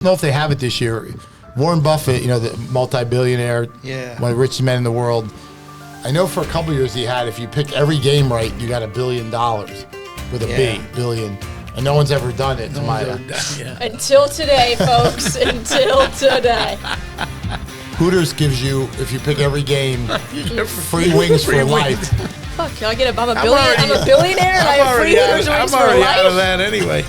know if they have it this year. Warren Buffett, the multi-billionaire, one of the richest men in the world. I know for a couple of years he had, if you pick every game right, you got $1 billion with a B, billion. And no one's ever done it, to my Until today, folks. Until today. Hooters gives you, if you pick every game, free wings for life. Fuck, can I get I'm a billionaire and I have free Hooters wings for life? I'm already out of that anyway.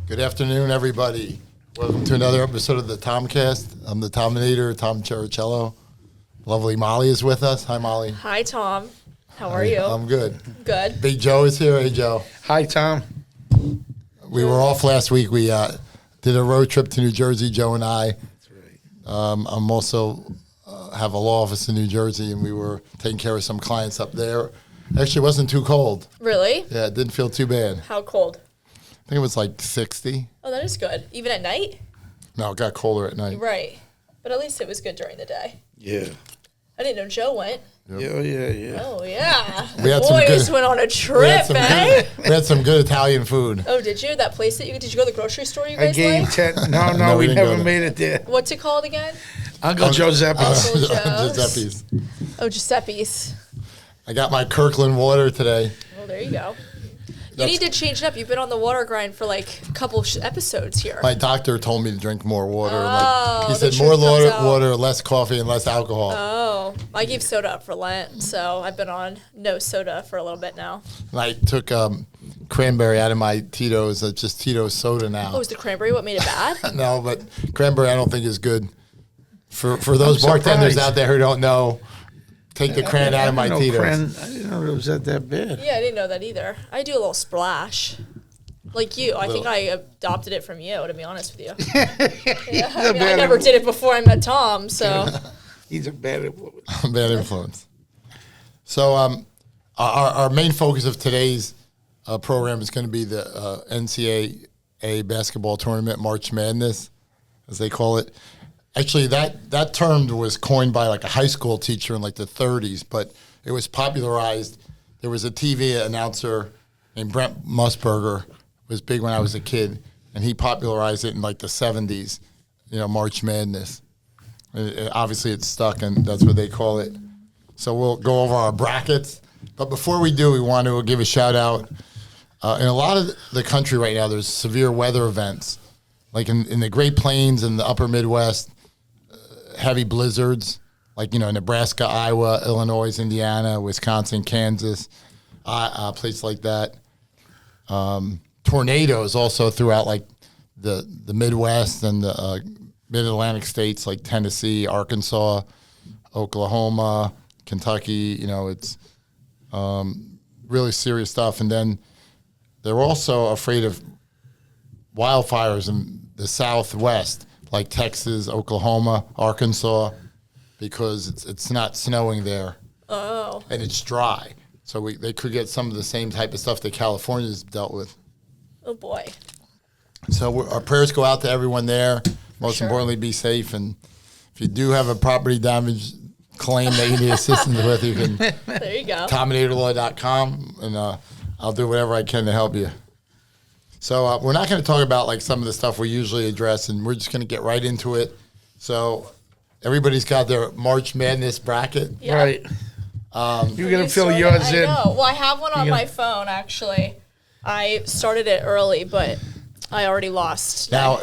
Good afternoon, everybody. Welcome to another episode of the TomCast. I'm the Tominator, Tom Cherichello. Lovely Molly is with us. Hi, Molly. Hi, Tom. How are you? I'm good. Good. Big Joe is here. Hey, Joe. Hi, Tom. We were off last week. We did a road trip to New Jersey, Joe and I. That's right. I'm also have a law office in New Jersey, and we were taking care of some clients up there. Actually, it wasn't too cold. Really? Yeah, it didn't feel too bad. How cold? I think it was like 60. Oh, that is good. Even at night? No, it got colder at night. Right. But at least it was good during the day. Yeah. I didn't know Joe went. Yep. Yeah. Oh, yeah. We had Boys went on a trip, eh? We had some good Italian food. Oh, did you? That place that did you go to the grocery store you guys I gave like? 10. No, we we didn't go never there. made it there. What's it called again? Uncle Giuseppe. Uncle Joe's. Giuseppe's. Oh, Giuseppe's. I got my Kirkland water today. Well, there you go. You need to change it up. You've been on the water grind for like a couple episodes here. My doctor told me to drink more water. Oh, he the said more truth comes out. water, less coffee, and less alcohol. Oh, I gave soda up for Lent, so I've been on no soda for a little bit now. And I took cranberry out of my Tito's. It's just Tito's soda now. Oh, is the cranberry what made it bad? No, but cranberry I don't think is good. For those I'm bartenders surprised. out there who don't know, take the cran out of my Tito's. I didn't know it was that bad. Yeah, I didn't know that either. I do a little splash. Like you. I think I adopted it from you, to be honest with you. Yeah, I never did it before I met Tom, so. He's a bad influence. Bad influence. So our main focus of today's program is going to be the NCAA Basketball Tournament, March Madness, as they call it. Actually, that term was coined by like a high school teacher in like the 30s, but it was popularized. There was a TV announcer named Brent Musburger, was big when I was a kid, and he popularized it in like the 70s, March Madness. Obviously, it's stuck, and that's what they call it. So we'll go over our brackets. But before we do, we want to give a shout-out. In a lot of the country right now, there's severe weather events. Like in the Great Plains and the upper Midwest, heavy blizzards, like, Nebraska, Iowa, Illinois, Indiana, Wisconsin, Kansas, places like that. Tornadoes also throughout, like, the Midwest and the mid-Atlantic states like Tennessee, Arkansas, Oklahoma, Kentucky. It's really serious stuff. And then they're also afraid of wildfires in the Southwest, like Texas, Oklahoma, Arkansas, because it's not snowing there. Oh. And it's dry. So they could get some of the same type of stuff that California's dealt with. Oh, boy. So our prayers go out to everyone there. Most importantly, be safe. And if you do have a property damage claim that you need assistance with, you can There you go. Tominatorlaw.com, and I'll do whatever I can to help you. So we're not going to talk about like some of the stuff we usually address, and we're just going to get right into it. So everybody's got their March Madness bracket. Yeah. Right. You're going to fill yours in. I know. Well, I have one on my phone, actually. I started it early, but I already lost. Now,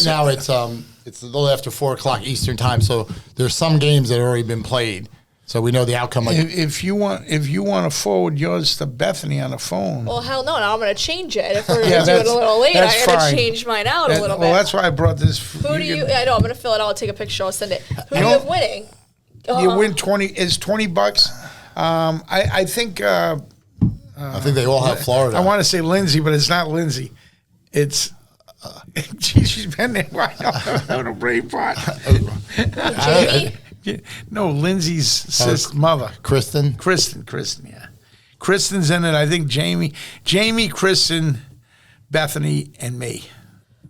now it's a little after 4 o'clock Eastern time, so there's some games that have already been played, so we know the outcome. If you want to forward yours to Bethany on the phone. Well, hell no. Now I'm going to change it. If we're going to do it a little late, I got to change mine out a little bit. Well, that's why I brought this. Who do you? I know. I'm going to fill it out. I'll take a picture. I'll send it. Who do you have winning? You win 20. It's $20. I think. I think they all have Florida. I want to say Lindsay, but it's not Lindsay. It's. She's been there. I don't know, brain pot. Jamie? No, Lindsay's mother. Kristen, Kristen, yeah. Kristen's in it. I think Jamie, Kristen, Bethany, and me.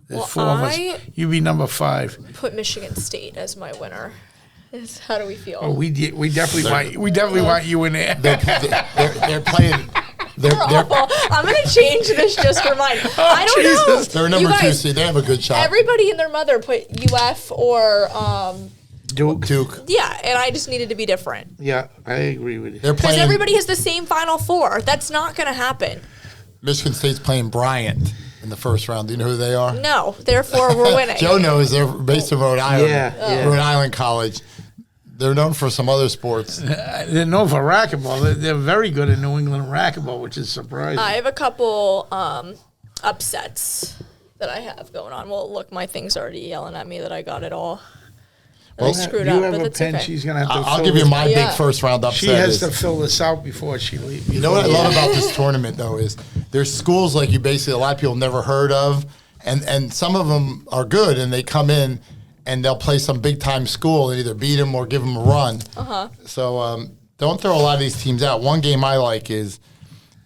There's 4 of us. You be number 5. Put Michigan State as my winner. How do we feel? Oh, we definitely want you in there. They're playing. They're I'm going to change this just for mine. I don't know. They're number 2 seed. They have a good shot. Everybody and their mother put UF or Duke. Yeah, and I just needed to be different. Yeah, I agree with you. They're Because playing. everybody has the same Final Four. That's not going to happen. Michigan State's playing Bryant in the first round. Do you know who they are? No, therefore we're winning. Joe knows. They're based in Rhode Island. Yeah. Rhode Island College. They're known for some other sports. They're known for racquetball. They're very good in New England racquetball, which is surprising. I have a couple upsets that I have going on. Well, look, my thing's already yelling at me that I got it all. I screwed up, but that's okay. She's gonna have to I'll give you my big first round upset. She has to fill this out before she leaves. You know what I love about this tournament, though, is there's schools like you basically a lot of people never heard of, and some of them are good, and they come in and they'll play some big time school and either beat them or give them a run. So don't throw a lot of these teams out. One game I like is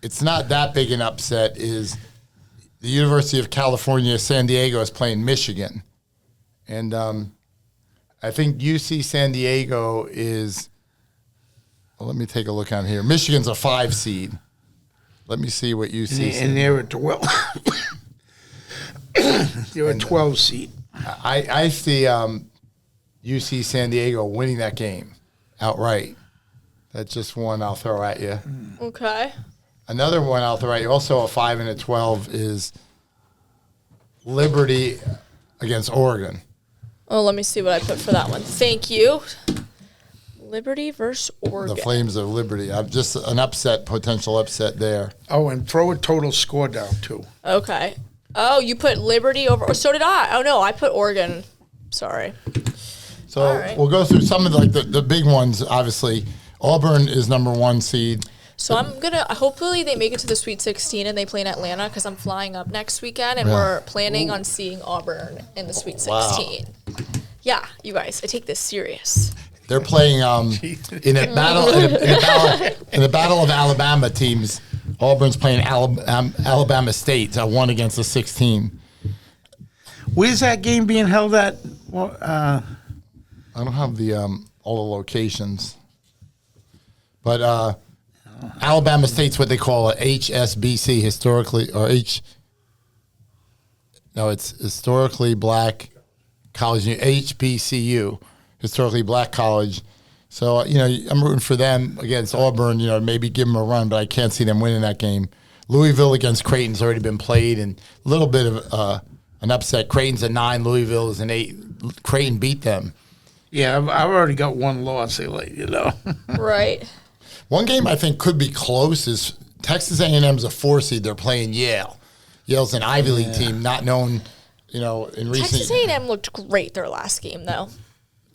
it's not that big an upset. Is the University of California San Diego is playing Michigan, and I think UC San Diego is. Well, let me take a look on here. Michigan's a 5 seed. Let me see what UC. And they're a 12. They're a 12 seed. I see UC San Diego winning that game outright. That's just one I'll throw at you. Okay. Another one I'll throw at you, also a 5 and a 12, is Liberty against Oregon. Oh, let me see what I put for that one. Thank you. Liberty versus Oregon. The Flames of Liberty. I'm just an upset, potential upset there. Oh, and throw a total score down, too. Okay. Oh, you put Liberty over. Or so did I. Oh, no, I put Oregon. Sorry. So we'll go through some of the big ones, obviously. Auburn is number 1 seed. So I'm going to – hopefully they make it to the Sweet 16 and they play in Atlanta because I'm flying up next weekend and we're planning on seeing Auburn in the Sweet 16. Wow. Yeah, you guys, I take this serious. They're playing in a battle of Alabama teams. Auburn's playing Alabama State, 1 against the 16. Where's that game being held at? I don't have the all the locations, but Alabama State's what they call a HSBC historically, or it's historically black college, HBCU, historically black college. So, I'm rooting for them against Auburn, maybe give them a run, but I can't see them winning that game. Louisville against Creighton's already been played, and a little bit of an upset. Creighton's a 9, Louisville is an 8. Creighton beat them. Yeah, I've already got one loss, Right. One game I think could be close is Texas A&M's a 4 seed. They're playing Yale. Yale's an Ivy League team, not known, in recent. Texas A&M looked great their last game, though.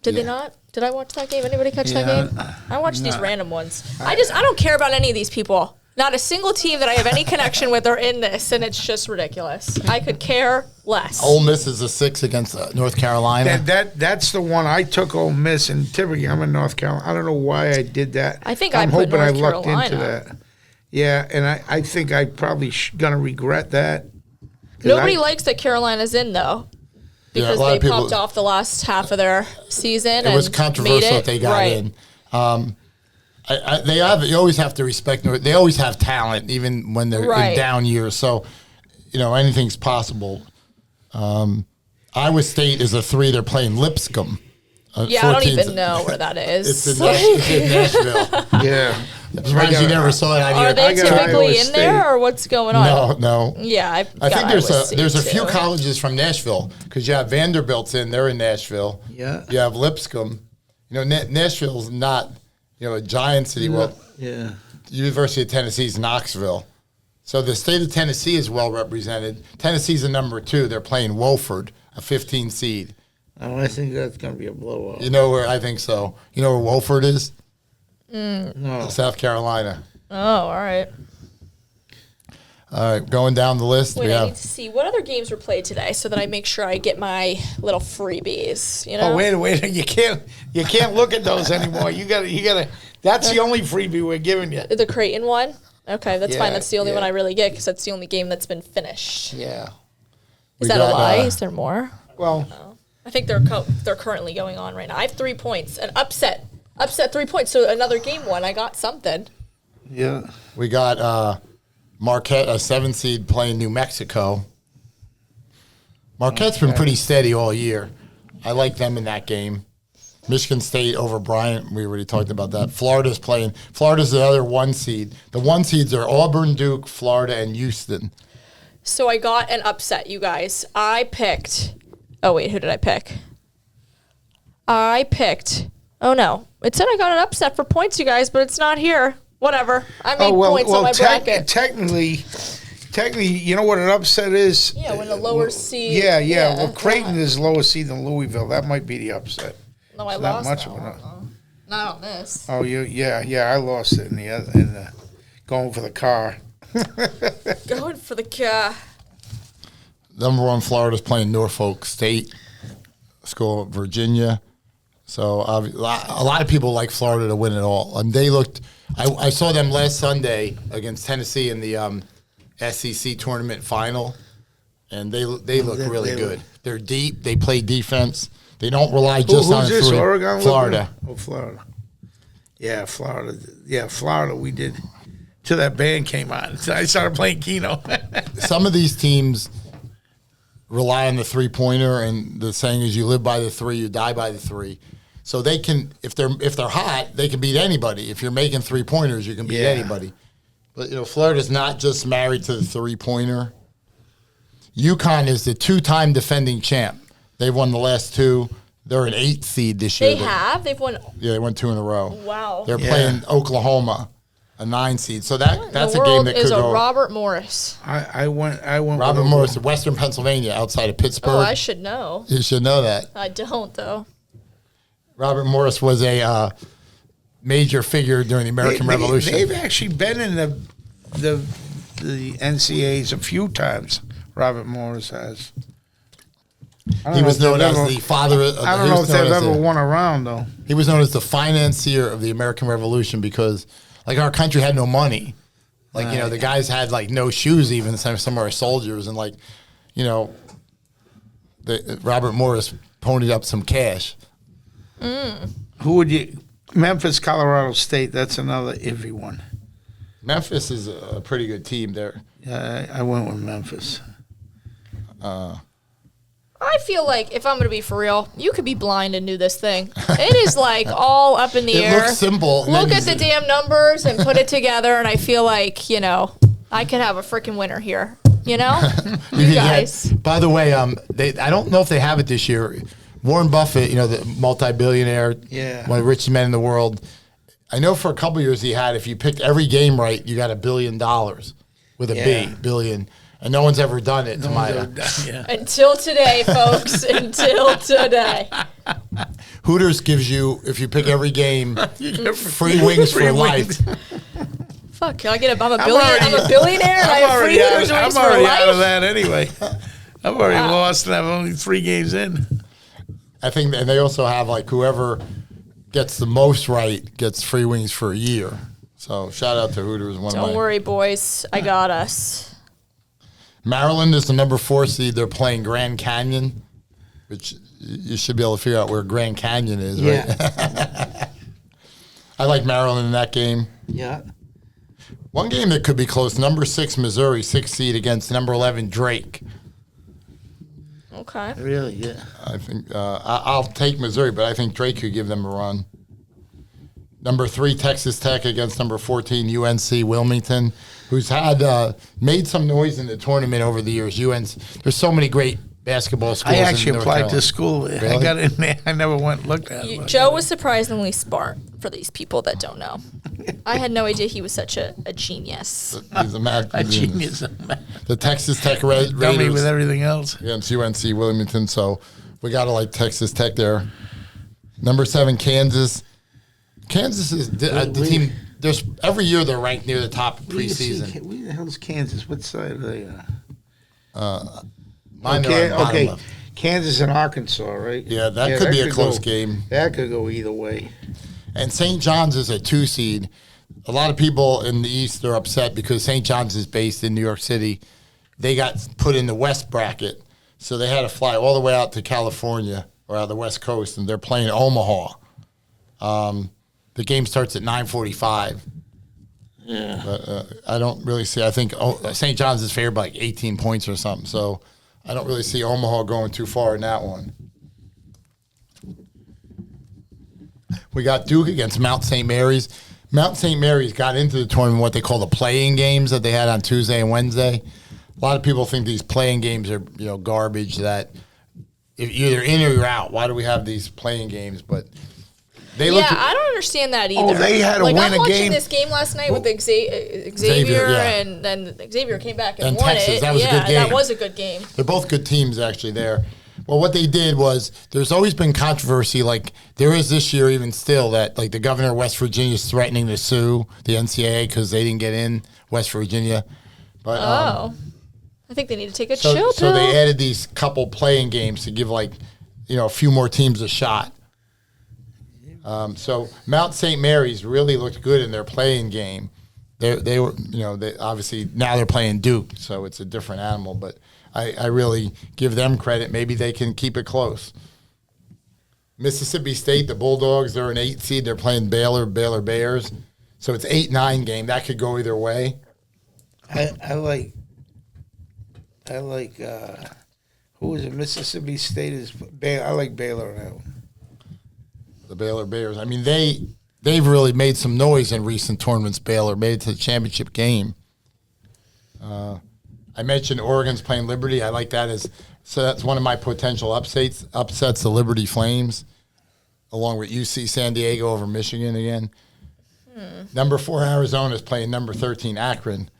Did they not? Did I watch that game? Anybody catch that game? I watched these random ones. I don't care about any of these people. Not a single team that I have any connection with are in this, and it's just ridiculous. I could care less. Ole Miss is a 6 against North Carolina. That's the one I took. Ole Miss, and typically I'm in North Carolina. I don't know why I did that. I think I'm hoping North I lucked Carolina into that. Yeah, and I think I probably gonna regret that. Nobody likes that Carolina's in, though. Because they popped off the last half of their season. It was controversial that they got in. They always have to respect. They always have talent, even when they're in down years. So, anything's possible. Iowa State is a 3. They're playing Lipscomb. I don't even know where that is. It's in Nashville. Yeah. I'm surprised you never saw it. Are they typically in there, or what's going on? No. Yeah, I think there's a few colleges from Nashville, because you have Vanderbilt's they're in Nashville. Yeah. You have Lipscomb. Nashville's not a giant city. Well, yeah. University of Tennessee's Knoxville. So the state of Tennessee is well represented. Tennessee's a number 2. They're playing Wofford, a 15 seed. Oh, I think that's going to be a blowout. You know where? I think so. You know where Wofford is? No. South Carolina. Oh, all right. All right, going down the list. Wait, I need to see what other games were played today so that I make sure I get my little freebies. Oh, wait! You can't look at those anymore. You gotta. That's the only freebie we're giving you. The Creighton one. Okay, that's fine. That's the only one I really get because that's the only game that's been finished. Yeah. Is that a lie? Is there more? Well, no. I think they're currently going on right now. I have 3 points. An upset 3 points. So another game won. I got something. Yeah. We got Marquette, a 7 seed, playing New Mexico. Marquette's been pretty steady all year. I like them in that game. Michigan State over Bryant. We already talked about that. Florida's playing. Florida's the other 1 seed. The 1 seeds are Auburn, Duke, Florida, and Houston. So I got an upset, you guys. I picked. Oh, wait. Who did I pick? Oh, no. It said I got an upset for points, you guys, but it's not here. Whatever. I made points on my bracket. Technically, you know what an upset is? Yeah, when the lower seed. Yeah. Well, Creighton is lower seed than Louisville. That might be the upset. No, I lost. Not on this. Oh, I lost it in the going for the car. Going for the car. Number 1, Florida's playing Norfolk State School of Virginia. So a lot of people like Florida to win it all. And they looked. I saw them last Sunday against Tennessee in the SEC tournament final, and they look really good. They're deep. They play defense. They don't rely just on this? three. Oregon? Florida. Oh, Florida. Yeah, Florida. Yeah, Florida. We did till that band came on. I started playing Keno. Some of these teams rely on the 3-pointer, and the saying is, "You live by the 3, you die by the 3." So they can, if they're hot, they can beat anybody. If you're making 3-pointers, you can beat anybody. But Florida's not just married to the 3-pointer. UConn is the 2-time defending champ. They've won the last 2. They're an 8th seed this year. They've won. Yeah, they won 2 in a row. Wow. They're playing Oklahoma, a 9 seed. So that's a game that could go. Robert Morris. I went. Robert Morris, Western Pennsylvania, outside of Pittsburgh. Oh, I should know. You should know that. I don't though. Robert Morris was a major figure during the American Revolution. They've actually been in the NCAAs a few times. Robert Morris has. He was known as the father of the I don't know if they've ever won a round, though. He was known as the financier of the American Revolution because, our country had no money. The guys had, no shoes even, some of our soldiers. And, Robert Morris ponied up some cash. Who would you... Memphis, Colorado State, that's another iffy one. Memphis is a pretty good team there. Yeah, I went with Memphis. I feel like, if I'm going to be for real, you could be blind and do this thing. It is all up in the air. It looks simple. Look at the damn numbers and put it together, and I feel like, I could have a freaking winner here. You guys. By the way, I don't know if they have it this year. Warren Buffett, the multi-billionaire, one of the richest men in the world. I know for a couple of years he had, if you picked every game right, you got $1 billion with a B, billion. And no one's ever done it, Until today, folks. Until today. Hooters gives you, if you pick every game, free wings for life. Fuck, I'm a billionaire and I have free Hooters wings for life? I'm already out of that anyway. I've already lost and I'm only 3 games in. I think, and they also have, whoever gets the most right gets free wings for a year. So shout out to Hooters. Don't worry, boys. I got us. Maryland is the number 4 seed. They're playing Grand Canyon, which you should be able to figure out where Grand Canyon is, right? I like Maryland in that game. Yeah. One game that could be close, number 6 Missouri, 6th seed against number 11 Drake. Okay. Really, yeah. I think I'll take Missouri, but I think Drake could give them a run. Number 3 Texas Tech against number 14 UNC Wilmington, who's had made some noise in the tournament over the years. There's so many great basketball schools. I actually applied to school. Really? I got in there. I never went and looked at it. Joe was surprisingly smart for these people that don't know. I had no idea he was such a genius. He's a genius. The Texas Tech Raiders. Dummy with everything else. Against UNC Wilmington, so we got to like Texas Tech there. Number 7 Kansas. Kansas is the team. There's every year they're ranked near the top preseason. Where the hell is Kansas? What side are they on? Okay. Kansas and Arkansas, right? Yeah, that could be a close game. That could go either way. And St. John's is a 2 seed. a lot of people in the East are upset because St. John's is based in New York City. They got put in the West bracket, so they had to fly all the way out to California or out the West Coast, and they're playing Omaha. The game starts at 9:45. Yeah. But I don't really see. I think St. John's is favored by like 18 points or something, so I don't really see Omaha going too far in that one. We got Duke against Mount St. Mary's. Mount St. Mary's got into the tournament what they call the playing games that they had on Tuesday and Wednesday. A lot of people think these playing games are garbage, that if you're either in or you're out. Why do we have these playing games? But I don't understand that either. Oh, they had to win a game. I'm watching this game last night with Xavier, and then Xavier came back and won Texas. it. That was a good game. That was a good game. They're both good teams actually there. Well, what they did was there's always been controversy, like there is this year even still, that like the governor of West Virginia is threatening to sue the NCAA because they didn't get in West Virginia. But I think they need to take a chill pill. So they added these couple playing games to give a few more teams a shot. So Mount St. Mary's really looked good in their playing game. They were they obviously now they're playing Duke, so it's a different animal. But I really give them credit. Maybe they can keep it close. Mississippi State, the Bulldogs, they're an 8 seed. They're playing Baylor Bears. So it's 8-9 game. That could go either way. I like who is it? Mississippi State is I like Baylor now. The Baylor Bears. I mean, they've really made some noise in recent tournaments. Baylor made it to the championship game. I mentioned Oregon's playing Liberty. I like that so that's one of my potential upsets. The Liberty Flames, along with UC San Diego over Michigan again. Number 4 Arizona is playing number 13 Akron.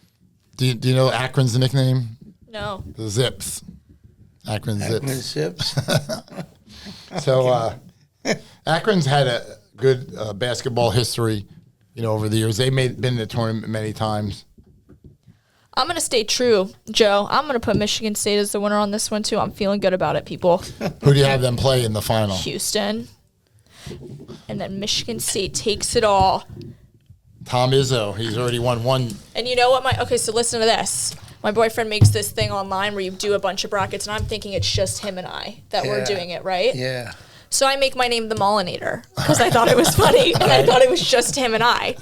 Do you know Akron's nickname? No. The Zips. Akron Zips. So Akron's had a good basketball history, over the years. They've been in the tournament many times. I'm going to stay true, Joe. I'm going to put Michigan State as the winner on this one, too. I'm feeling good about it, people. Who do you have them play in the final? Houston. And then Michigan State takes it all. Tom Izzo, he's already won one. And you know what? Okay, so listen to this. My boyfriend makes this thing online where you do a bunch of brackets, and I'm thinking it's just him and I that we're doing it, right? Yeah. So I make my name the Mollinator because I thought it was funny, and I thought it was just him and I.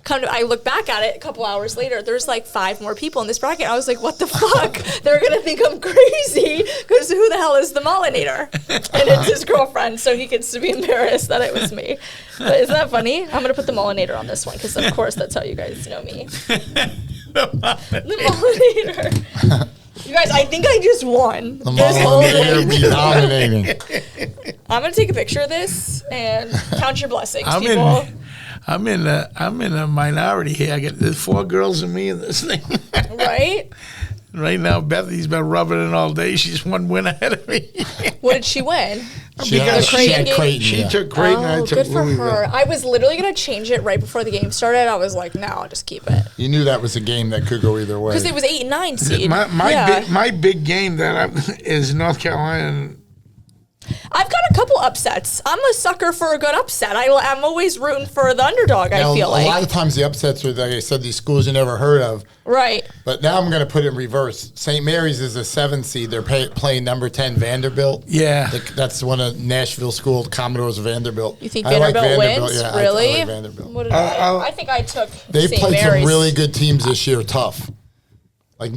I look back at it a couple hours later, there's like 5 more people in this bracket. I was like, what the fuck? They're going to think I'm crazy because who the hell is the Mollinator? And it's his girlfriend, so he gets to be embarrassed that it was me. But isn't that funny? I'm going to put the Mollinator on this one because, of course, that's how you guys know me. The Mollinator. You guys, I think I just won. The Mollinator be dominating. I'm going to take a picture of this and count your blessings, people. I'm in a minority here. There's 4 girls and me in this thing. Right? Right now, Bethany's been rubbing it all day. She's 1 win ahead of me. What did she win? She had Creighton. She took Creighton. I took good for Louisville. her. I was literally going to change it right before the game started. I was like, no, I'll just keep it. You knew that was a game that could go either way. Because it was 8 and 9 seed. My big game is North Carolina. I've got a couple upsets. I'm a sucker for a good upset. I'm always rooting for the underdog, I feel like. A lot of times the upsets are, like I said, these schools you never heard of. Right. But now I'm going to put it in reverse. St. Mary's is a 7 seed. They're playing number 10 Vanderbilt. Yeah. That's one of Nashville school, Commodores Vanderbilt. You think Vanderbilt wins? Yeah, really? I like Vanderbilt. What did I think I took They've St. played Mary's. some really good teams this year, tough. I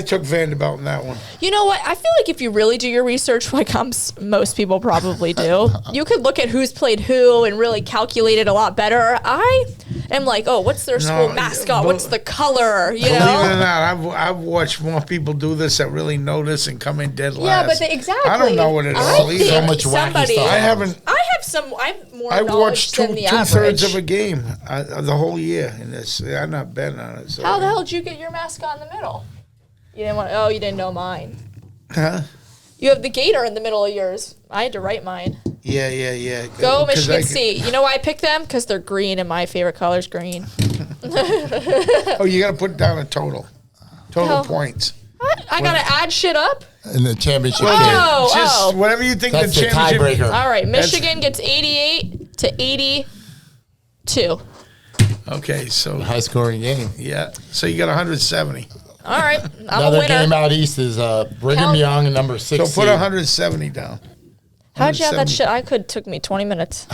took Vanderbilt in that one. You know what? I feel like if you really do your research, like most people probably do, you could look at who's played who and really calculate it a lot better. I am like, what's their school mascot? What's the color? You know? Believe it or not, I've watched more people do this that really know this and come in dead last. Yeah, but exactly. I don't know what it is. So much wacky stuff. I have more I knowledge watched than the two-thirds average. of a game the whole year, and I'm not betting on it. So. How the hell did you get your mascot in the middle? You didn't know mine. Huh? You have the gator in the middle of yours. I had to write mine. Yeah. Go Michigan State. You know why I picked them? Because they're green, and my favorite color is green. Oh, you got to put down a total points. What? I got to add shit up? In the championship game. Just whatever you think That's the championship. tiebreaker. All right, Michigan gets 88 to 82. Okay, so High scoring game. yeah, so you got 170. All right, I'm Another a winner. game out east is Brigham Young, number 6. So put 170 down. How'd you have that 170. shit? Took me 20 minutes.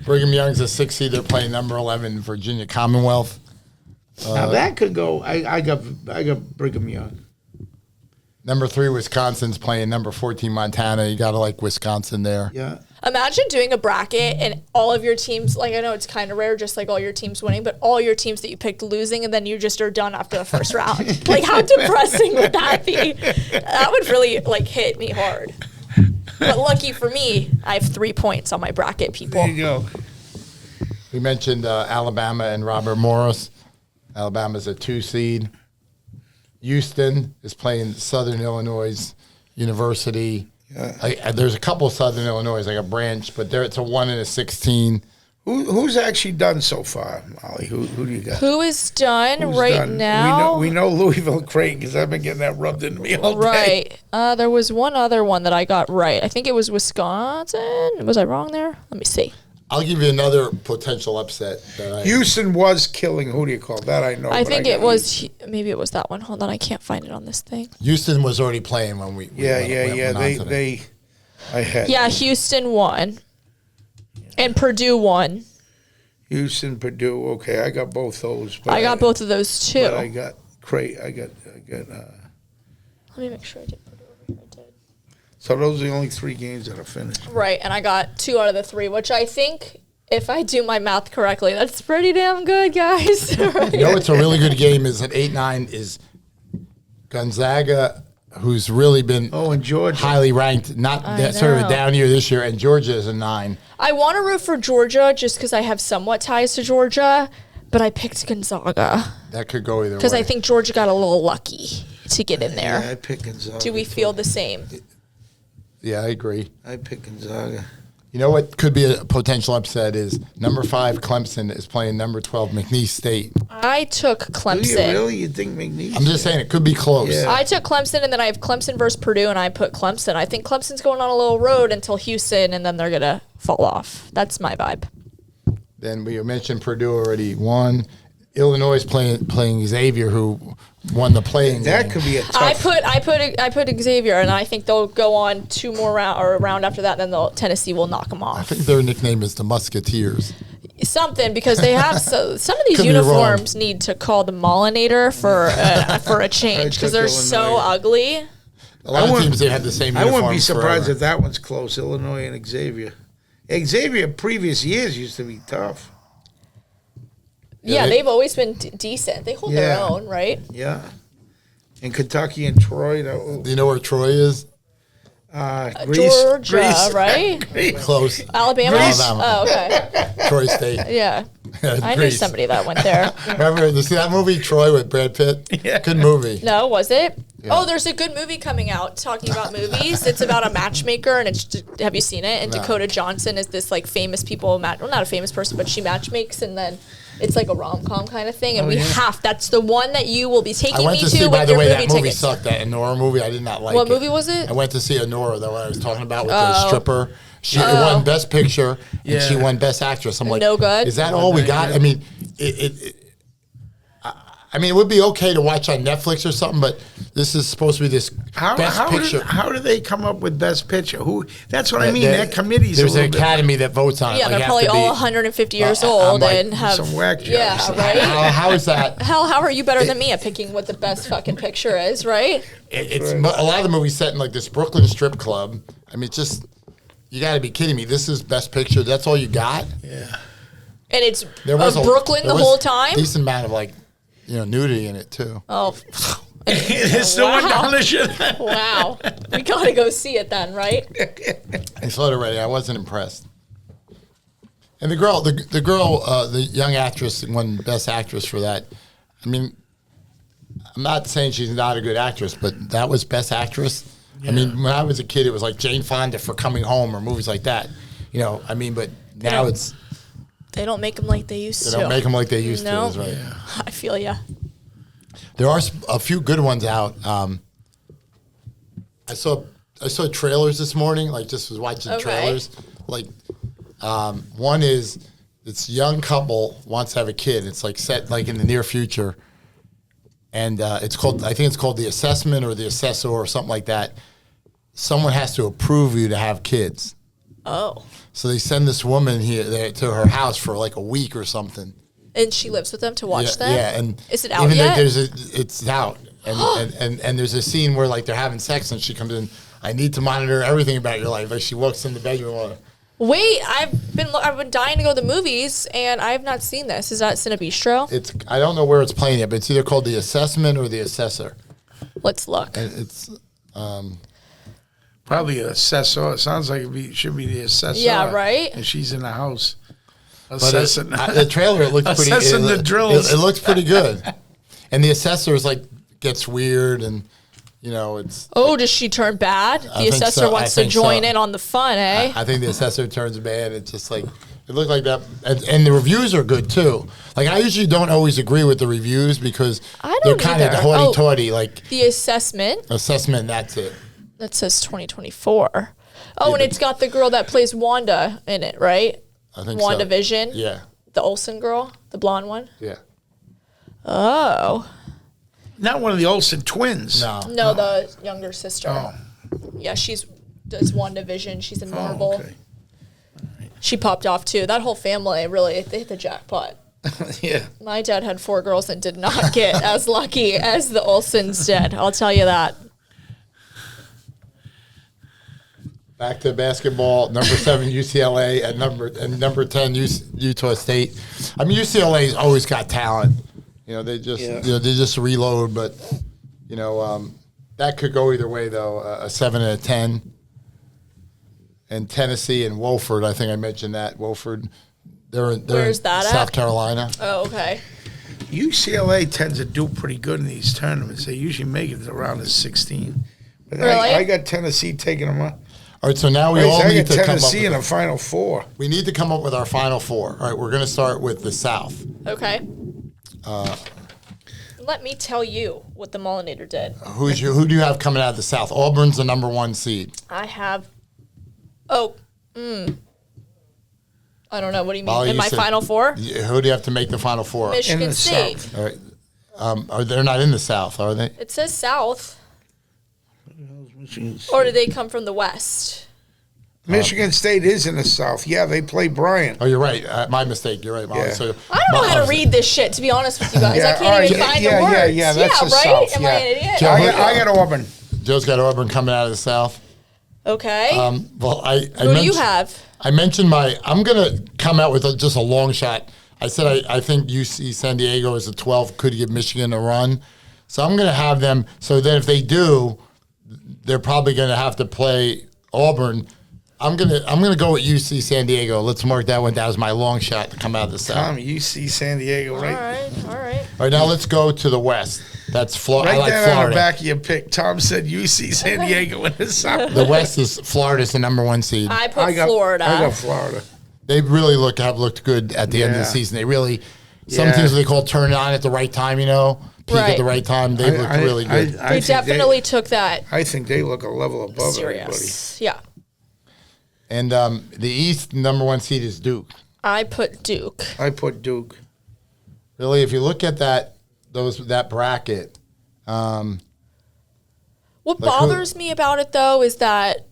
Brigham Young's a 6 seed. They're playing number 11 Virginia Commonwealth. Now that could go. I got Brigham Young. Number 3 Wisconsin's playing number 14 Montana. You got to like Wisconsin there. Yeah. Imagine doing a bracket and all of your teams, like I know it's kind of rare, just like all your teams winning, but all your teams that you picked losing, and then you just are done after the first round. Like, how depressing would that be? That would really, like, hit me hard. But lucky for me, I have 3 points on my bracket, people. There you go. We mentioned Alabama and Robert Morris. Alabama's a 2 seed. Houston is playing Southern Illinois University. There's a couple of Southern Illinois, like a branch, but it's a 1 and a 16. Who's actually done so far, Molly? Who do you got? Who is done Who's right done? now? We know Louisville Creighton because I've been getting that rubbed into me all day. Right. There was one other one that I got right. I think it was Wisconsin. Was I wrong there? Let me see. I'll give you another potential upset. Houston was killing. Who do you call that? I know. I think it was maybe it was that one. Hold on, I can't find it on this thing. Houston was already playing when we Yeah. I had. Yeah, Houston won, and Purdue won. Houston, Purdue. Okay, I got both those. I got both of those too. But I got Creighton. I got. Let me make sure I did Purdue over here. I did. So those are the only 3 games that are finished. Right, and I got 2 out of the 3, which I think, if I do my math correctly, that's pretty damn good, guys. Right? You know what's a really good game is at 8-9 is Gonzaga, who's really been and Georgia. highly ranked, not that sort of a down year this year, and Georgia is a 9. I want to root for Georgia just because I have somewhat ties to Georgia, but I picked Gonzaga That could go either way. because I think Georgia got a little lucky to get in there. Yeah, I picked Gonzaga. Do we feel the same? Yeah, I agree. I picked Gonzaga. You know what could be a potential upset is number 5 Clemson is playing number 12 McNeese State. I took Clemson. Do you really? You think McNeese? I'm just saying it could be close. Yeah. I took Clemson, and then I have Clemson versus Purdue, and I put Clemson. I think Clemson's going on a little road until Houston, and then they're going to fall off. That's my vibe. Then we mentioned Purdue already won. Illinois is playing Xavier, who won the playing That game. could be a tough. I put Xavier, and I think they'll go on 2 more round or a round after that. Then Tennessee will knock them I off. think their nickname is the Musketeers. Something because they have some of these Could be uniforms need to call the Mollinator for a change because they're so Illinois. ugly. A lot of teams they had the same I uniform. wouldn't be surprised forever. if that one's close. Illinois and Xavier. Xavier previous years used to be tough. Yeah, they- they've always been decent. They hold their Yeah. own, right? Yeah. And Kentucky and Troy. Do you know where Troy is? Greece, Georgia, Greece. right? Greece. Close. Alabama. Greece. Oh, okay. Troy State. Yeah, I knew Greece. somebody that went there. Remember, you see that movie, Troy, with Brad Pitt? Yeah. Good movie. No, was it? Oh, there's a good movie coming out talking about movies. It's about a matchmaker, and have you seen it? And No. Dakota Johnson is this like famous people, well, not a famous person, but she matchmakes, and then it's like a rom-com kind of thing. And that's the one that you will be I taking went me to to see, by with the your way, movie that movie tickets. sucked. That Nora movie, I did not like What it. movie was it? I went to see Nora, the one I was talking about with the stripper. She won Best Picture, and she won Best Actress. I'm like, No good? Is that all we got? I mean, it would be okay to watch on Netflix or something, but this is supposed to be this Best Picture. How do they come up with Best Picture? Who? That's what I mean. That committee's There's a an little bit. academy that votes on it. Yeah, Like, they're have probably to be- all 150 years I'm old like, and have some whack jobs. Yeah, right. How is that? How are you better than me at picking what the best fucking picture is, right? It's a lot of the movies set in like this Brooklyn strip club. I mean, it's just you got to be kidding me. This is Best Picture. That's all you got. Yeah. And it's There was Brooklyn there the was whole time. Decent amount of nudity in it too. Oh, It's still went down the shit. wow. We gotta go see it then, right? I saw it already. I wasn't impressed. And the young actress won Best Actress for that. I mean, I'm not saying she's not a good actress, but that was Best Actress. Yeah. I mean, when I was a kid, it was like Jane Fonda for Coming Home or movies like that. But now They don't make them like they used to. They don't make them like they used to. That's right. Yeah. I feel ya. There are a few good ones out. I saw trailers this morning. Like, just was watching trailers. Like, one is this young couple wants to have a kid. It's like set like in the near future, and it's called. I think it's called the assessment or the assessor or something like that. Someone has to approve you to have kids. Oh. So they send this woman here to her house for like a week or something. And she lives with them to watch them? Yeah, and is it out yet? It's out. And there's a scene where like they're having sex and she comes in, I need to monitor everything about your life. Like she walks in the bedroom. Wait, I've been dying to go to the movies and I have not seen this. Is that Cinebistro? I don't know where it's playing yet, but it's either called the assessment or the assessor. Let's look. And it's probably an assessor. It sounds like it should be the assessor. Yeah, right. And she's in the house. Assessing the trailer, it looks pretty. Assessing the drills. It looks pretty good, and the assessor is like gets weird, and it's. Oh, does she turn bad? The assessor wants to join in on the fun, eh? I think the assessor turns bad. It's just like it looked like that, and the reviews are good too. Like I usually don't always agree with the reviews because they're kind of hoity-toity. Like the assessment. That's it. That says 2024. Oh, and it's got the girl that plays Wanda in it, right? I think WandaVision? So. Yeah. The Olsen girl? The blonde one? Yeah. Oh. Not one of the Olsen twins. No, the younger sister. Oh. Yeah, does WandaVision. She's in Marvel. Oh, okay. Right. She popped off too. That whole family, really, they hit the jackpot. Yeah. My dad had 4 girls and did not get as lucky as the Olsens did. I'll tell you that. Back to basketball, number 7 UCLA and number 10 Utah State. I mean UCLA's always got talent. They just reload, but that could go either way though. A 7 and a 10. And Tennessee and Wofford, I think I mentioned that. Wofford, where's that at? South Carolina. Oh, okay. UCLA tends to do pretty good in these tournaments. They usually make it around the 16. But really? I got Tennessee taking them up. All right, so now we all need to come up Tennessee in the Final Four. We need to come up with our Final Four. All right, we're going to start with the South. Okay. Let me tell you what the Mollinator did. Who do you have coming out of the South? Auburn's the number 1 seed. I have. I don't know. What do you mean? In my Final Four? Who do you have to make the Final Four? Michigan State. South. All right. They're not in the South, are they? It says South. Or do they come from the West? Michigan State is in the South. Yeah, they play Bryant. Oh, you're right. My mistake. You're right, Molly. Yeah. So, I don't know how to read this shit, to be honest with you guys. I can't even find the words. Yeah, that's the right? South. Am I an idiot? Joe, I got Auburn. Joe's got Auburn coming out of the South. Okay. Who do you have? I mentioned I'm going to come out with just a long shot. I said I think UC San Diego is a 12, could give Michigan a run. So I'm going to have them. So then if they do, they're probably going to have to play Auburn. I'm gonna go with UC San Diego. Let's mark that one down as my long shot to come out of the South. Tom, UC San Diego, right? All right. All right, now let's go to the West. That's Florida. Right I like there Florida. on the back of your pick. Tom said UC San Diego in the South. The West is Florida's the number 1 seed. I put Florida. I got Florida. They really have looked good at the end of the season. They really some things they call turn it on at the right time. Peak at the right time. They looked really good. They definitely took that. I think they look a level above serious. everybody. Yeah. And the East number 1 seed is Duke. I put Duke. I put Duke. Really, if you look at that bracket. What bothers me about it though is that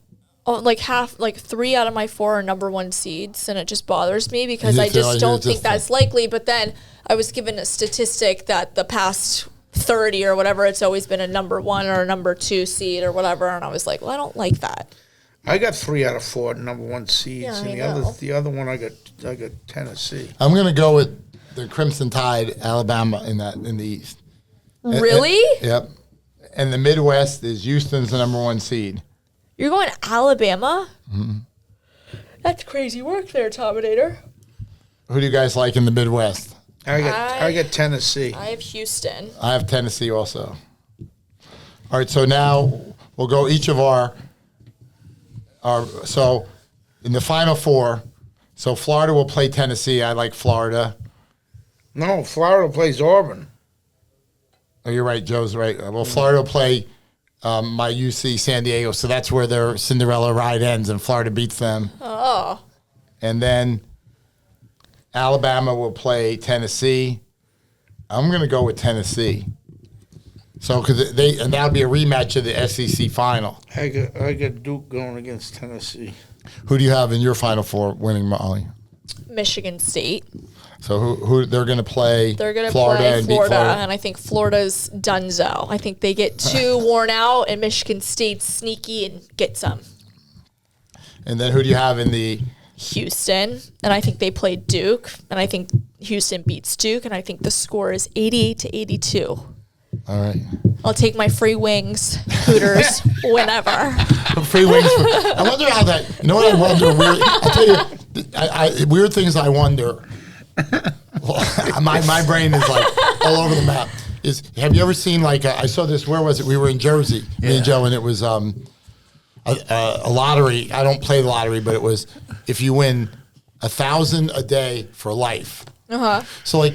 3 out of my 4 are number 1 seeds, and it just bothers me because I just don't think that's likely. But then I was given a statistic that the past 30 or whatever, it's always been a number 1 or a number 2 seed or whatever, and I was like, well, I don't like that. I got 3 out of 4 number 1 seeds, Yeah, and the other one I got Tennessee. I'm going to go with the Crimson Tide, Alabama in the East. Really? Yep. And the Midwest is Houston's the number 1 seed. You're going Alabama? Mm-hmm. That's crazy work there, Tominator. Who do you guys like in the Midwest? I got Tennessee. I have Houston. I have Tennessee also. All right, so now we'll go each of our so in the Final Four, so Florida will play Tennessee. I like Florida. No, Florida plays Auburn. Oh, you're right. Joe's right. Well, Florida will play my UC San Diego, so that's where their Cinderella ride ends, and Florida beats them. Oh. And then Alabama will play Tennessee. I'm going to go with Tennessee. So, and that'll be a rematch of the SEC final. I got Duke going against Tennessee. Who do you have in your Final Four winning, Molly? Michigan State. So who they're going to play? They're going to Florida play and beat Florida, and I think Florida's donezo. I think they get too worn out, and Michigan State's sneaky and get some. And then who do you have in the Houston? And I think they play Duke, and I think Houston beats Duke, and I think the score is 88-82. All right. I'll take my free wings, Hooters, whenever. Free wings. I wonder how that. You know what I wonder? I'll tell you, weird things I wonder. My brain is like all over the map. Have you ever seen I saw this? Where was it? We were in Jersey, me and Joe, and it was a lottery. I don't play the lottery, but it was if you win $1,000 a day for life. So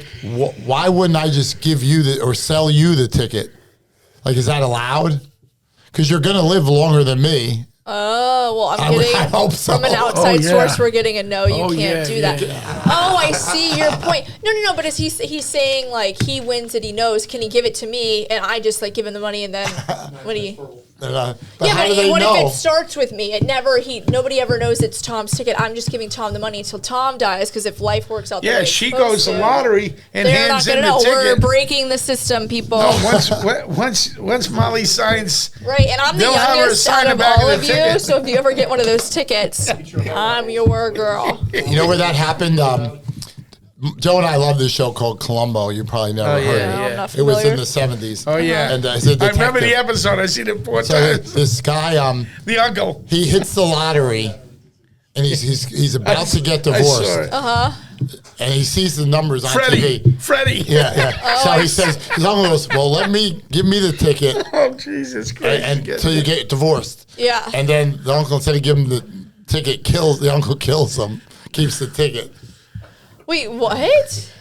why wouldn't I just give you or sell you the ticket? Is that allowed? Because you're gonna live longer than me. Oh, well, I hope so. From an outside source, we're getting a no, you can't do that. Yeah. Oh, I see your point. No, but he's saying, he wins it, he knows. Can he give it to me? And I just, give him the money, and then what do you... But what if it starts with me? Nobody ever knows it's Tom's ticket. I'm just giving Tom the money until Tom dies, because if life works out the way she goes to lottery and hands in the ticket. We're breaking the system, people. No, once Molly signs... Right, and I'm the youngest out of all of you, so if you ever get one of those tickets, I'm your girl. You know where that happened? Joe and I love this show called Columbo. You probably never heard of it. It was in the 70s. Oh, yeah. And, I remember the episode. I've seen it 4 times. This guy... the uncle. He hits the lottery, and he's about to get divorced. And he sees the numbers on TV. Freddie. Yeah. So he says, his uncle goes, well, give me the ticket. Oh, Jesus Christ. Until you get divorced. Yeah. And then the uncle, instead of giving him the ticket, the uncle kills him, keeps the ticket. Wait, what?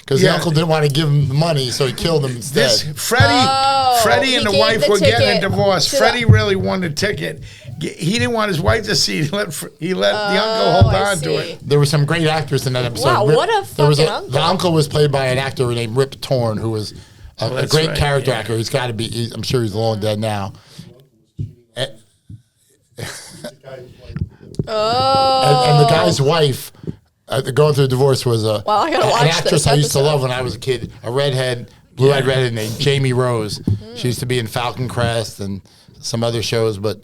Because the uncle didn't want to give him the money, so he killed him instead. Freddie and the wife were getting a divorce. Freddie really won the ticket. He didn't want his wife to see it. He let the uncle hold on to it. There were some great actors in that episode. Wow, what a fucking uncle. The uncle was played by an actor named Rip Torn, who was a great character actor. He's got to be, I'm sure he's long dead now. And the guy's wife... going through a divorce was an actress I used to love when I was a kid, a redhead, blue-eyed redhead named Jamie Rose. She used to be in Falcon Crest and some other shows, but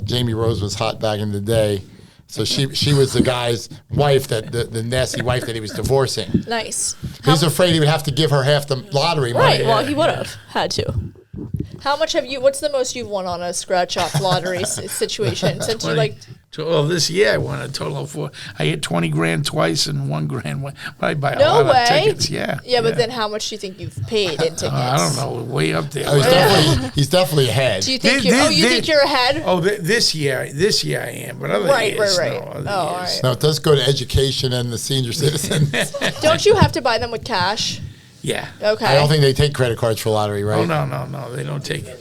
Jamie Rose was hot back in the day. So she was the guy's wife, the nasty wife that he was divorcing. Nice. He was afraid he would have to give her half the lottery money. Right, well, he would have had to. How much what's the most you've won on a scratch-off lottery situation? Since this year I won a total of 4. I hit 20 grand twice and 1 grand. I buy a lot of tickets. Yeah, but then how much do you think you've paid in tickets? I don't know. Way up there. He's definitely ahead. Do you think you think you're ahead? Oh, this year I am. But other years, no. All right. Now it does go to education and the senior citizens. Don't you have to buy them with cash? Yeah. Okay. I don't think they take credit cards for lottery, right? Oh, no. They don't take it.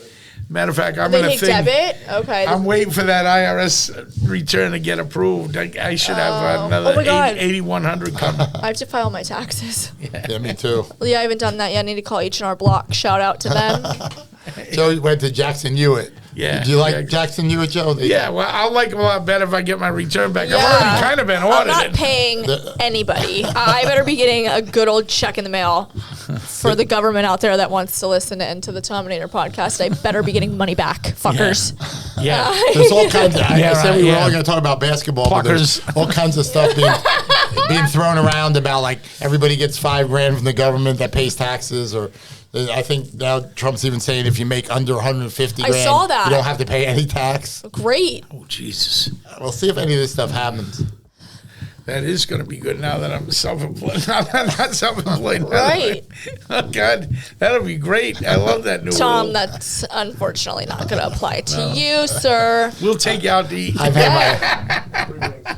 Matter of fact, I'm in a thing. Debit? Okay. I'm waiting for that IRS return to get approved. I should have another 8,100 coming. I have to file my taxes. Yeah, me too. Well, I haven't done that yet. I need to call H&R Block. Shout out to them. Joe went to Jackson Hewitt. Yeah. Did you like Jackson Hewitt, Joe? Well, I'll like them a lot better if I get my return back. I've already kind of been audited. I'm not paying anybody. I better be getting a good old check in the mail for the government out there that wants to listen to the Tominator podcast. I better be getting money back, fuckers. Yeah. There's all kinds of... I said we were only going to talk about basketball, but there's all kinds of stuff being thrown around about, everybody gets $5,000 from the government that pays taxes, or... I think now Trump's even saying if you make under $150,000, I saw that. You don't have to pay any tax. Great. Oh, Jesus. We'll see if any of this stuff happens. That is going to be good now that I'm self-employed. Not self-employed. Right. Oh, God. That'll be great. I love that new Tom, rule. that's unfortunately not going to apply to you, sir. We'll take you out to eat. I've had my...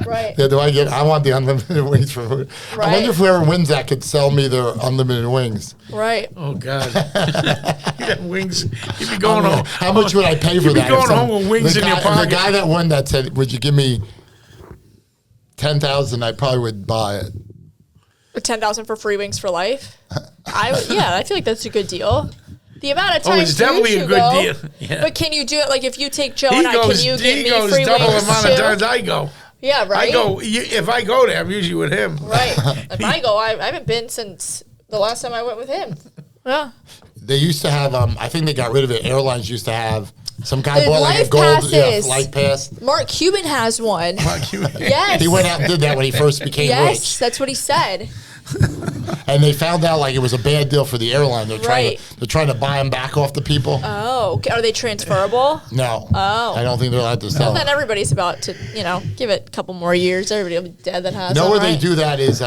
Right. Yeah, I want the unlimited wings for food. Right. I wonder if whoever wins that could sell me their unlimited wings. Right. Oh, God. You'd have wings. You'd be going home. How much would I pay for that? You'd be going home with wings in your pocket. The guy that won that said, would you give me $10,000, I probably would buy it. $10,000 for free wings for life. I feel like that's a good deal. The amount of times it's definitely a good deal. Yeah. But can you do it? Like if you take Joe and I, can you give me goes free double wings amount too? of times I go. Yeah, right. If I go there, I'm usually with him. Right. If I go, I haven't been since the last time I went with him. Yeah. They used to have. I think they got rid of it. Airlines used to have. Some guy bought like a life gold passes. life pass. Mark Cuban has one. Mark Cuban. Yes. He went out and did that when he first became Yes, rich. that's what he said. And they found out like it was a bad deal for the airline. They're trying to buy them back off the people. Oh, okay. Are they transferable? No. Oh. I don't think they're allowed to sell. Well, then everybody's about to, give it a couple more years. Everybody will be dead that has No, them, where right? they do that is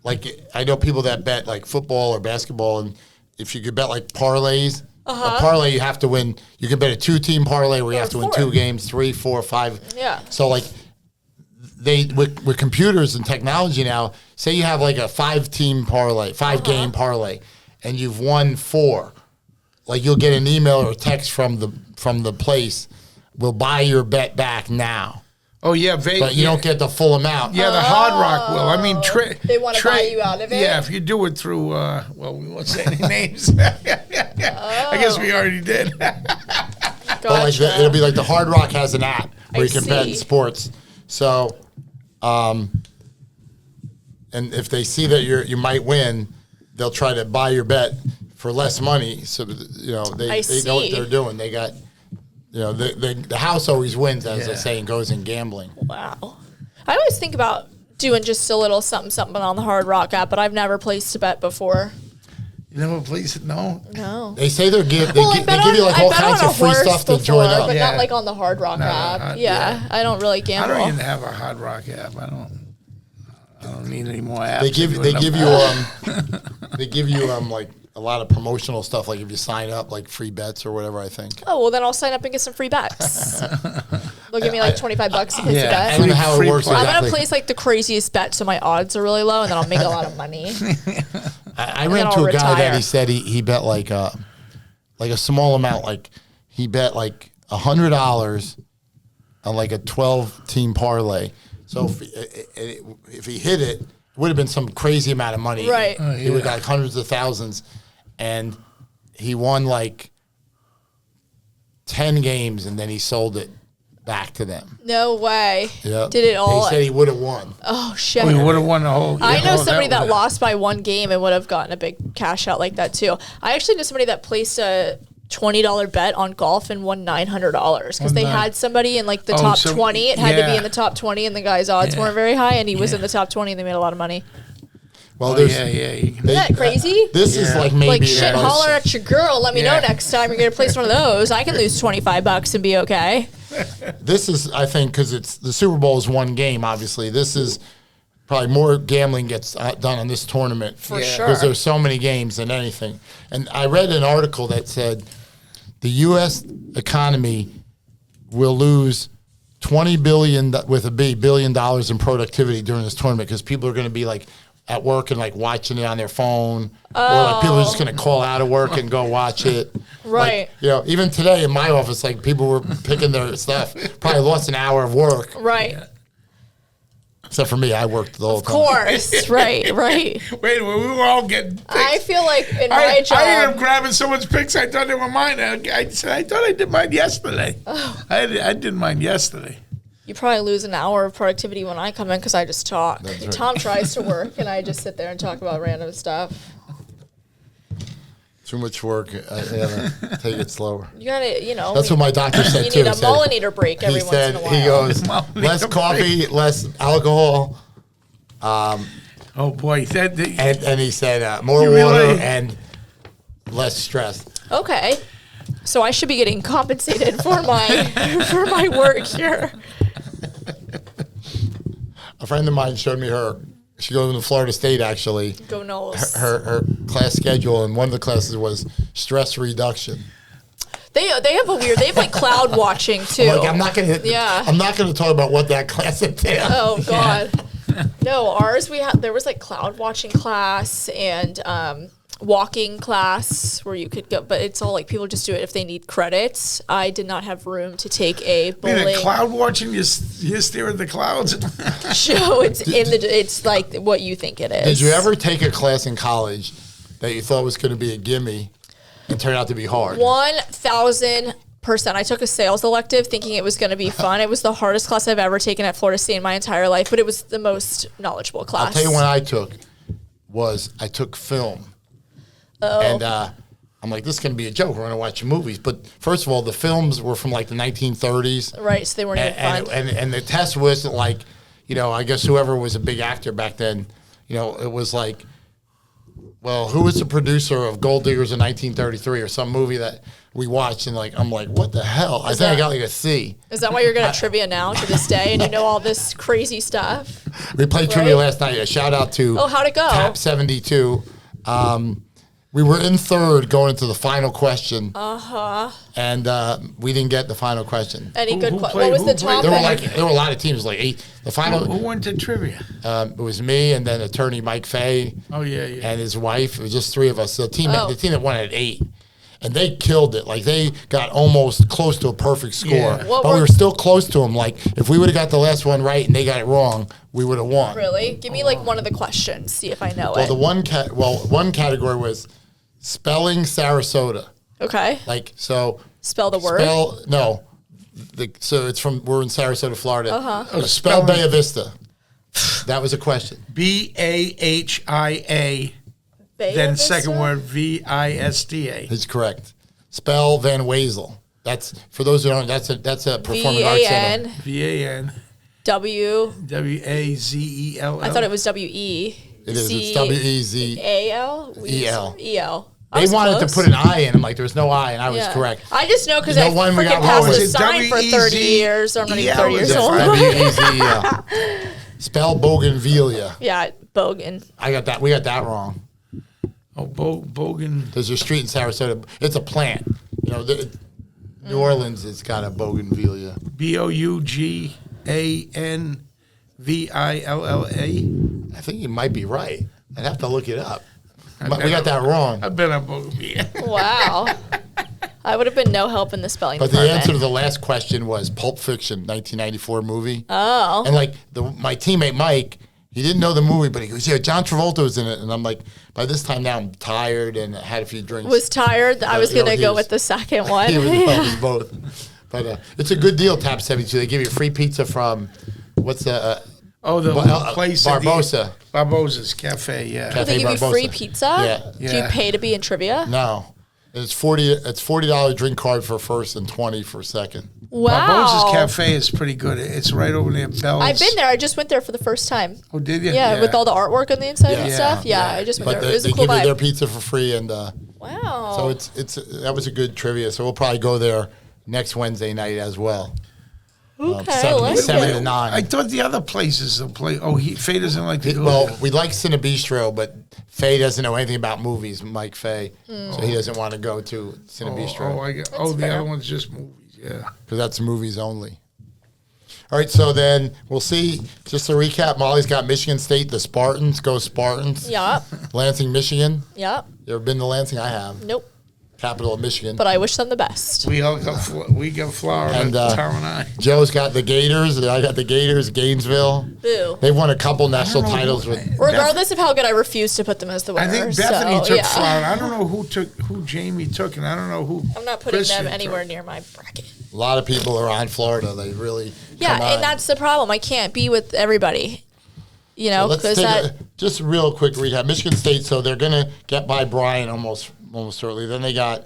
like I know people that bet like football or basketball, and if you could bet like parlays. A parlay, you have to win. You can bet a 2-team parlay where you have to win 2 games, 3, 4, 5. Yeah. So like they with computers and technology now, say you have like a 5-team parlay, 5-game parlay, and you've won 4. Like you'll get an email or a text from the place. We'll buy your bet back now. Oh yeah, but you don't get the full amount. Yeah, the Hard Rock will. I mean, they want to buy you out of it. Yeah, if you do it through, well, we won't say any names. I guess we already did. Gotcha. Like it'll be like the Hard Rock has an app where you can bet in sports. So, and if they see that you might win, they'll try to buy your bet for less money. So they know what they're doing. They got. The house always wins, as the saying goes in gambling. Wow. I always think about doing just a little something on the Hard Rock app, but I've never placed a bet before. You never placed it? No. They say they give you like all kinds of free stuff to join up. But not like on the Hard Rock app. I don't really gamble. I don't even have a Hard Rock app. I don't need any more apps. They give you like a lot of promotional stuff, like if you sign up, like free bets or whatever, I think. Oh, well, then I'll sign up and get some free bets. They'll give me like $25 to place a bet. I don't know how it works exactly. I'm going to place like the craziest bet so my odds are really low, and then I'll make a lot of money. I ran to a guy that he said he bet like a small amount, like he bet like $100 on like a 12-team parlay. So if he hit it, it would have been some crazy amount of money. Right. He would have got hundreds of thousands. And he won like 10 games, and then he sold it back to them. No way. Yeah. Did it all? They said he would have won. Oh, shit. He would have won the whole. I know somebody that lost by 1 game and would have gotten a big cash out like that, too. I actually know somebody that placed a $20 bet on golf and won $900 because they had somebody in like the top 20. It had to be in the top 20, and the guy's odds weren't very high, and he was in the top 20, and they made a lot of money. Well, Isn't that crazy? This is like maybe like shit. Holler at your girl. Let me know next time you're gonna place one of those. I can lose $25 and be okay. This is, I think, because it's the Super Bowl is 1 game. Obviously, this is probably more gambling gets done on this tournament for sure because there's so many games than anything. And I read an article that said the U.S. economy will lose $20 billion billion in productivity during this tournament because people are going to be like at work and like watching it on their phone, or like people are just going to call out of work and go watch it. Right. Like, even today in my office, like people were picking their stuff. Probably lost an hour of work. Right. Yeah. Except for me, I worked the whole time. Of course, right. Wait, we were all getting pics. I feel like in my job, I ended up grabbing someone's pics. I thought they were mine. I said, I thought I did mine yesterday. Oh. I did mine yesterday. You probably lose an hour of productivity when I come in because I just talk. Right. Tom tries to work, and I just sit there and talk about random stuff. Too much work. I gotta take it slower. You gotta, That's what my doctor said too. You need a Mollinator break every once in a while. He goes, less coffee, less alcohol. Oh boy, and he said more water and less stress. Okay, so I should be getting compensated for my work here. A friend of mine showed me she goes to Florida State, actually. Go Knowles. Her class schedule, and one of the classes was stress reduction. They have like cloud watching too. I'm not gonna talk about what that class entails. Oh God. No, ours there was like cloud watching class, and walking class where you could go, but it's all like people just do it if they need credits. I did not have room to take a bowling cloud watching. You stare at the clouds. show. It's like what you think it is. Did you ever take a class in college that you thought was going to be a gimme and turned out to be hard? 1,000%. I took a sales elective thinking it was going to be fun. It was the hardest class I've ever taken at Florida State in my entire life, but it was the most knowledgeable class. I'll tell you one I took film. Oh. And I'm like, this is going to be a joke. We're going to watch movies. But first of all, the films were from like the 1930s. Right, so they weren't even fun. And the test wasn't like, I guess whoever was a big actor back then, it was like, well, who was the producer of Gold Diggers in 1933 or some movie that we watched, and I'm like, what the hell? I think I got like a C. Is that why you're good at trivia now to this day, and you know all this crazy stuff? We played trivia last night. A shout out to how'd it go? Tap 72. We were in third going into the final question. And we didn't get the final question. Any good questions? What was the topic? There were a lot of teams, like 8. The final. Who went to trivia? It was me and then attorney Mike Fay. Oh yeah. And his wife. It was just 3 of us. The team that won at 8. And they killed it. Like, they got almost close to a perfect score. Yeah. But we were still close to them. Like, if we would have got the last one right and they got it wrong, we would have won. Really? Give me, one of the questions. See if I know well, it. One category was spelling Sarasota. Okay. So. Spell the word? No. So we're in Sarasota, Florida. Uh-huh. Spell Bay Vista. That was a question. BAHIA. Then second word, VISTA. That's correct. Spell Van Wezel. That's, for those who don't, that's a performing arts center. VAN. WAZELL. I thought it was WE. It is. It's WEZEL. EL. They wanted to put an I in. I'm like, there was no I, and I was correct. I just know because I freaking passed the sign for 30 years. I'm not even 30 years old. WEZEL. Spell Bougainvillea. Yeah, Bogan. I got that. We got that wrong. Oh, Bogan. There's a street in Sarasota. It's a plant. New Orleans has got a Bougainvillea. BOUGANVILLA. I think you might be right. I'd have to look it up. We got that wrong. I've been on Bougainvillea. Wow. I would have been no help in the spelling But department. the answer to the last question was Pulp Fiction, 1994 movie. Oh. And my teammate Mike, he didn't know the movie, but he goes, yeah, John Travolta was in it. And I'm like, by this time now I'm tired and had a few drinks. Was tired. I was going to go with the second one. He was both. But it's a good deal, Tap 72. They give you free pizza from, what's the... the place... Barbosa. Barbosa's Cafe, yeah. They give you free pizza? Yeah. Do you pay to be in trivia? No. It's $40 drink card for first and $20 for second. Wow. Barbosa's Cafe is pretty good. It's right over near Bell's. I've been there. I just went there for the first time. Oh, did you? Yeah, with all the artwork on the inside and stuff. Yeah, I just went there. It was a cool vibe. They give you their pizza for free, and wow. So that was a good trivia. So we'll probably go there next Wednesday night as well. Okay, 7 to 9. I thought the other places will play. Oh, Faye doesn't like to go Well, there. we like Cinebistro, but Faye doesn't know anything about movies, Mike Faye. So he doesn't want to go to Cinebistro. The other one's just movies, yeah. Because that's movies only. All right, so then we'll see. Just to recap, Molly's got Michigan State, the Spartans. Go Spartans. Yep. Lansing, Michigan. Yep. You ever been to Lansing? I have. Nope. Capital of Michigan. But I wish them the best. We got Florida, and Tara and I. Joe's got the Gators. I got the Gators, Gainesville. Boo. They've won a couple national titles. Regardless of how good, I refuse to put them as the winner. I think Bethany took Florida. I don't know who Jamie took, and I don't know who. I'm not putting Christian them anywhere near my bracket. A lot of people are on Florida. They really and that's the problem. I can't be with everybody. Because just a real quick recap. Michigan State, so they're going to get by Bryan almost certainly. Then they got.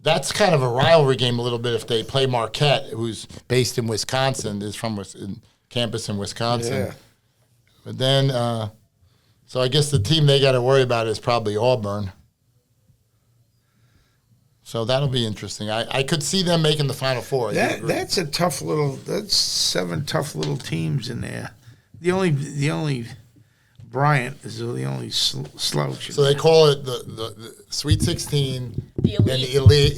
That's kind of a rivalry game a little bit if they play Marquette, who's based in Wisconsin, is from campus in Wisconsin. Yeah. But then, so I guess the team they got to worry about is probably Auburn. So that'll be interesting. I could see them making the Final Four. That's that's 7 tough little teams in there. The only Bryant is the only slouch. So they call it the Sweet 16, the elite. and the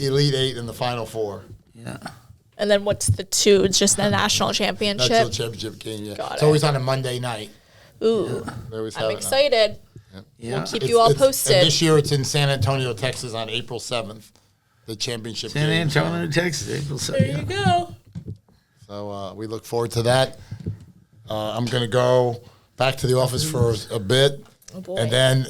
Elite 8 in the Final Four. Yeah. And then what's the 2? It's just the national championship? National championship game, yeah. Got it's always on a Monday night. Ooh. Yeah, I'm excited. Yeah. We'll keep you all posted. And this year it's in San Antonio, Texas on April 7th, the championship San game. Antonio, Texas, April 7th. There you go. So we look forward to that. I'm going to go back to the office for a bit, and then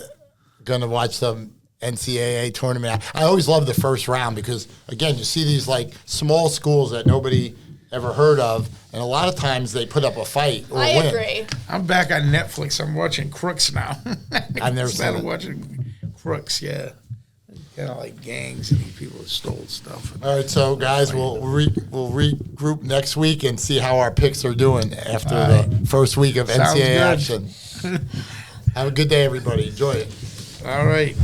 going to watch the NCAA tournament. I always love the first round because, again, you see these like small schools that nobody ever heard of, and a lot of times they put up a fight or win. I agree. I'm back on Netflix. I'm watching Crooks now. I've never started seen it. watching Crooks, yeah. Kind of like gangs and these people that stole stuff. All right, so guys, we'll regroup next week and see how our picks are doing after the first week of Sounds NCAA good. action. Have a good day, everybody. Enjoy it. All right.